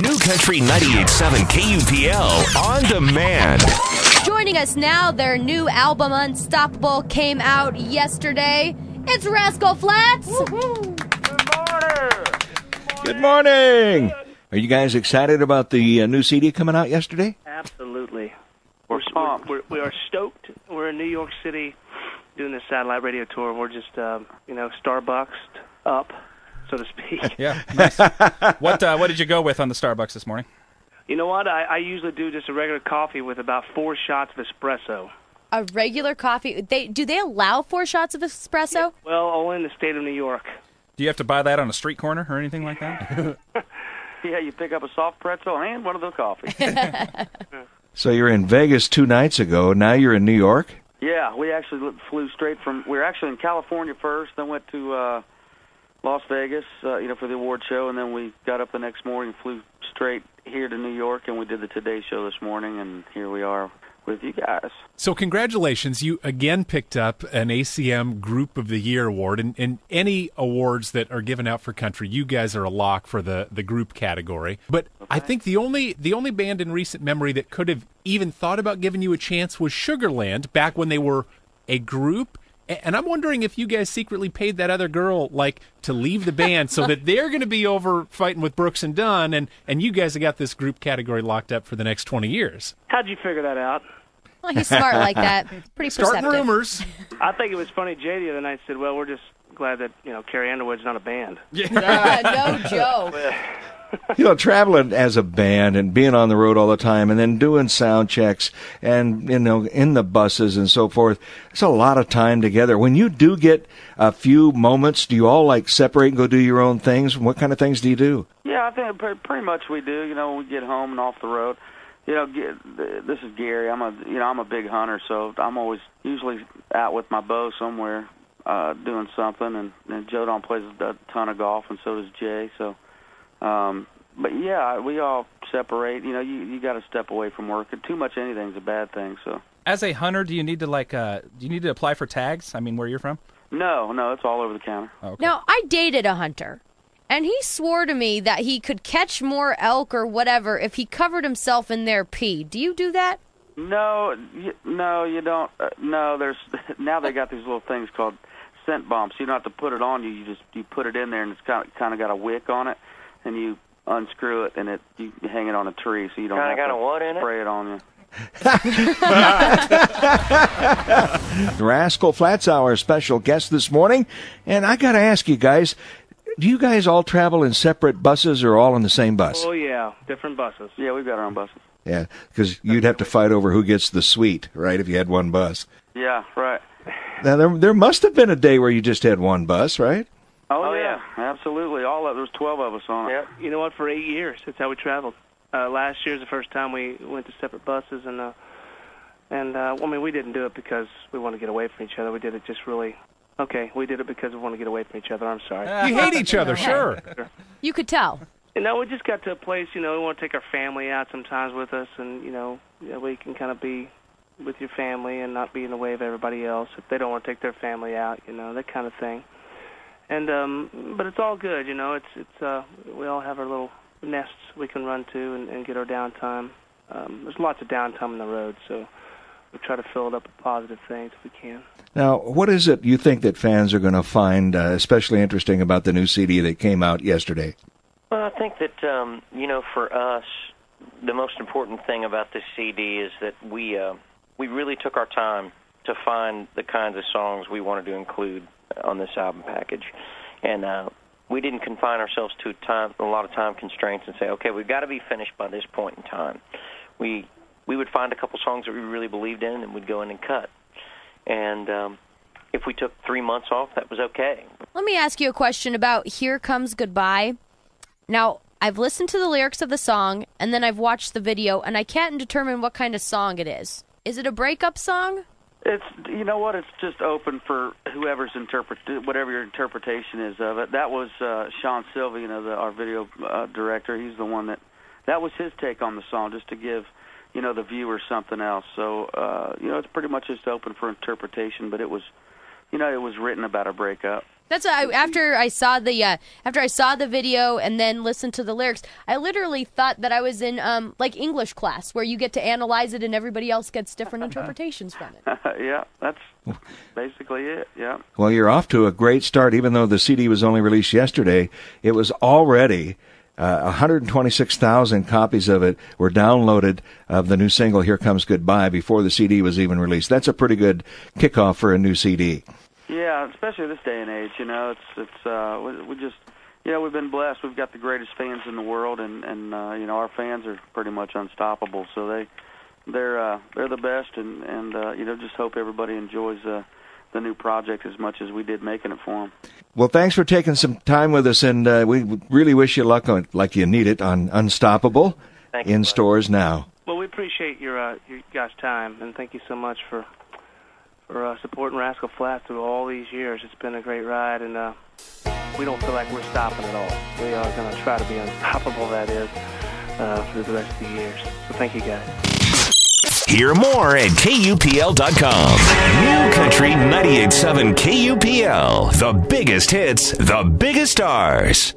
New Country 98.7 KUPL on demand. Joining us now, their new album Unstoppable came out yesterday. It's Rascal Flats. Woo-hoo. Good morning. Are you guys excited about the new CD coming out yesterday? Absolutely. We're stoked. We're in New York City doing this satellite radio tour. We're just, Starbucks up, so to speak. Yeah, nice. What did you go with on the Starbucks this morning? You know what? I usually do just a regular coffee with about 4 shots of espresso. A regular coffee? Do they allow 4 shots of espresso? Yeah, well, only in the state of New York. Do you have to buy that on a street corner or anything like that? Yeah, you pick up a soft pretzel and one of those coffees. So you're in Vegas 2 nights ago. Now you're in New York? Yeah, we actually flew straight from... We were actually in California first, then went to Las Vegas, for the award show, and then we got up the next morning and flew straight here to New York, and we did the Today Show this morning, and here we are with you guys. So congratulations. You again picked up an ACM Group of the Year award, and any awards that are given out for country, you guys are a lock for the group category. But okay. I think the only band in recent memory that could have even thought about giving you a chance was Sugarland, back when they were a group. And I'm wondering if you guys secretly paid that other girl, to leave the band so that they're going to be over fighting with Brooks and Dunn, and you guys have got this group category locked up for the next 20 years. How'd you figure that out? Well, he's smart like that. Pretty perceptive. Starting rumors. I think it was funny. Jay the other night said, well, we're just glad that, Carrie Underwood's not a band. Yeah. No joke. Traveling as a band and being on the road all the time and then doing sound checks and, in the buses and so forth, it's a lot of time together. When you do get a few moments, do you all, separate and go do your own things? What kind of things do you do? Yeah, I think pretty much we do. When we get home and off the road. This is Gary. I'm a big hunter, so I'm always usually out with my bow somewhere doing something, and Joe Don plays a ton of golf, and so does Jay, so... but yeah, we all separate. You got to step away from work. Too much anything's a bad thing. So, as a hunter, do you need to apply for tags? I mean, where you're from? No, it's all over the counter. Oh, okay. Now, I dated a hunter, and he swore to me that he could catch more elk or whatever if he covered himself in their pee. Do you do that? No, you don't. No, there's now they got these little things called scent bombs. So you don't have to put it on you. You put it in there, and it's kind of got a wick on it. And you unscrew it, and you hang it on a tree, so you don't have to spray it on you. Rascal Flats, our special guest this morning. And I got to ask you guys, do you guys all travel in separate buses or all in the same bus? Oh, yeah, different buses. Yeah, we've got our own buses. Yeah, because you'd have to fight over who gets the suite, right, if you had one bus. Yeah, right. Now, there must have been a day where you just had one bus, right? Oh yeah, absolutely. There was 12 of us on it. Yeah. You know what? For 8 years, that's how we traveled. Last year's the first time we went to separate buses, and we didn't do it because we want to get away from each other. We did it just really. Okay, we did it because we want to get away from each other. I'm sorry. You hate each other, sure. You could tell. We just got to a place. We want to take our family out sometimes with us, and we can kind of be with your family and not be in the way of everybody else if they don't want to take their family out. That kind of thing. And but it's all good, It's we all have our little nests we can run to and get our downtime. There's lots of downtime on the road, so we try to fill it up with positive things if we can. Now, what is it you think that fans are going to find especially interesting about the new CD that came out yesterday? Well, I think that for us, the most important thing about this CD is that we really took our time to find the kinds of songs we wanted to include on this album package, and we didn't confine ourselves to a lot of time constraints and say, okay, we've got to be finished by this point in time. We would find a couple songs that we really believed in, and we'd go in and cut. And if we took 3 months off, that was okay. Let me ask you a question about Here Comes Goodbye. Now, I've listened to the lyrics of the song, and then I've watched the video, and I can't determine what kind of song it is. Is it a breakup song? It's it's just open for whoever's whatever your interpretation is of it. That was Sean Sylvie, our video director. He's the one that was his take on the song, just to give the viewer something else. So it's pretty much just open for interpretation. But it was written about a breakup. That's after I saw the video and then listened to the lyrics. I literally thought that I was in like English class, where you get to analyze it and everybody else gets different interpretations from it. Yeah, that's basically it. Yeah. Well, you're off to a great start. Even though the CD was only released yesterday, it was already 126,000 copies of it were downloaded of the new single "Here Comes Goodbye" before the CD was even released. That's a pretty good kickoff for a new CD. Yeah, especially this day and age. We just, we've been blessed. We've got the greatest fans in the world, and our fans are pretty much unstoppable. So they're the best, and just hope everybody enjoys the new project as much as we did making it for them. Well, thanks for taking some time with us, and we really wish you luck like you need it on Unstoppable in stores now. Well, we appreciate your guys' time, and thank you so much for supporting Rascal Flatts through all these years. It's been a great ride, and we don't feel like we're stopping at all. We are going to try to be unstoppable, that is, for the rest of the years. So thank you, guys. Hear more at KUPL.com. New Country 98.7 KUPL. The biggest hits, the biggest stars.